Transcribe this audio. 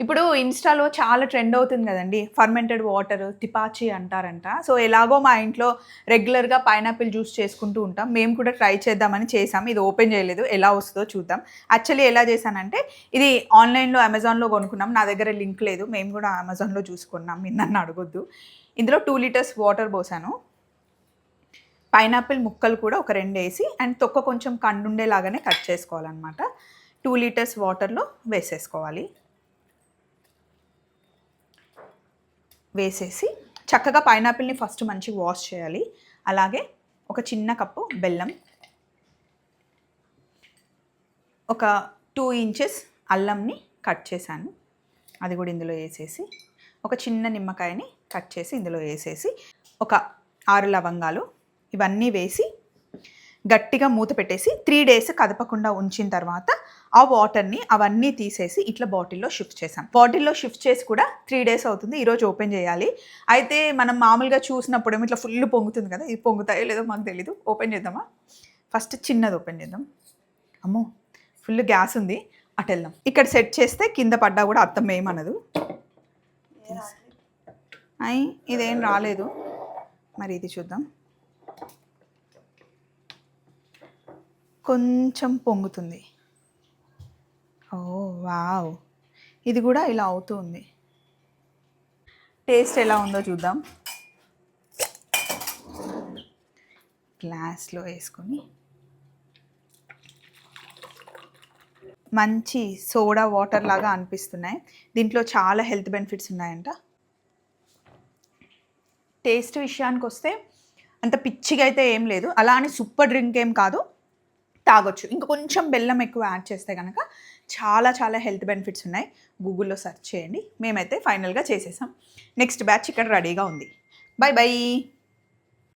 ఇప్పుడు ఇన్‌స్టాలో చాలా ట్రెండ్ అవుతుంది గదండీ! ఫర్మెంటెడ్ వాటర్, తిపాచి అంటారంట. సో, ఎలాగో మా ఇంట్లో రెగ్యులర్‌గా పైనాపిల్ జ్యూస్ చేసుకుంటూ ఉంటాం. మేము కూడా ట్రై చేద్దామని చేసాం. ఇది ఓపెన్ చేయలేదు. ఎలా వస్తదో చూద్దాం. యాక్చువల్లీ ఎలా చేశానంటే, ఇది ఆన్‌లైన్‌లో, అమెజాన్‌లో కొనుక్కున్నాం. నా దగ్గర లింక్ లేదు. మేము కూడా అమెజాన్‌లో చూసుకున్నాం. మీరు నన్ను అడగొద్దు. ఇందులో 2 లీటర్స్ వాటర్ పోసాను. పైనాపిల్ ముక్కలు కూడా ఒక 2 ఏసి అండ్ తొక్క కొంచెం కండుండేలాగానే కట్ చేసుకోవాలనమాట. 2 లీటర్స్ వాటర్‌లో వేసేసుకోవాలి. వేసేసి చక్కగా పైనాపిల్‌ని ఫస్ట్ మంచిగా వాష్ చేయాలి. అలాగే ఒక చిన్న కప్పు బెల్లం, ఒక 2 ఇంచెస్ అల్లంని కట్ చేశాను. అది కూడా ఇందులో వేసేసి, ఒక చిన్న నిమ్మకాయని కట్ చేసి ఇందులో వేసేసి, ఒక 6 లవంగాలు ఇవన్నీ వేసి గట్టిగా మూత పెట్టేసి 3 డేస్ కదపకుండా ఉంచిన తర్వాత ఆ వాటర్‌ని అవన్నీ తీసేసి ఇట్లా బాటిల్‌లో షిఫ్ట్ చేశాం. బాటిల్‌లో షిఫ్ట్ చేసి కూడా 3 డేస్ అవుతుంది. ఈరోజు ఓపెన్ చేయాలి. అయితే మనం మామూలుగా చూసినప్పుడేమో ఇట్లా ఫుల్ పొంగుతుంది కదా! ఇది పొంగుతాయో లేదో మాకు తెలీదు. ఓపెన్ చేద్దామా? ఫస్ట్ చిన్నది ఓపెన్ చేద్దాం. అమ్మో! ఫుల్ గ్యాస్ ఉంది. అటెళ్దాం. ఇక్కడ సెట్ చేస్తే కింద పడ్డా కూడా అత్తమ్మ ఏమనదు. ఇదేం రాలేదు. మరి ఇది చూద్దాం. కొంచెం పొంగుతుంది. ఓహ్! వావ్! ఇది కూడా ఇలా అవుతూ ఉంది. టేస్ట్ ఎలా ఉందో చూద్దాం. గ్లాస్‌లో వేసుకొని మంచి సోడా వాటర్ లాగా అనిపిస్తున్నాయి. దీంట్లో చాలా హెల్త్ బెనిఫిట్స్ ఉన్నాయంట. టేస్ట్ విషయానికొస్తే అంత పిచ్చిగా అయితే ఏం లేదు. అలా అని సూపర్ డ్రింక్ ఏం కాదు. తాగొచ్చు. ఇంకా కొంచెం బెల్లం ఎక్కువ యాడ్ చేస్తే గనక చాలా చాలా హెల్త్ బెనిఫిట్స్ ఉన్నాయి. గూగుల్‌లో సెర్చ్ చేయండి. మేమైతే ఫైనల్‌గా చేసేసాం. నెక్స్ట్ బ్యాచ్ ఇక్కడ రెడీగా ఉంది. By by.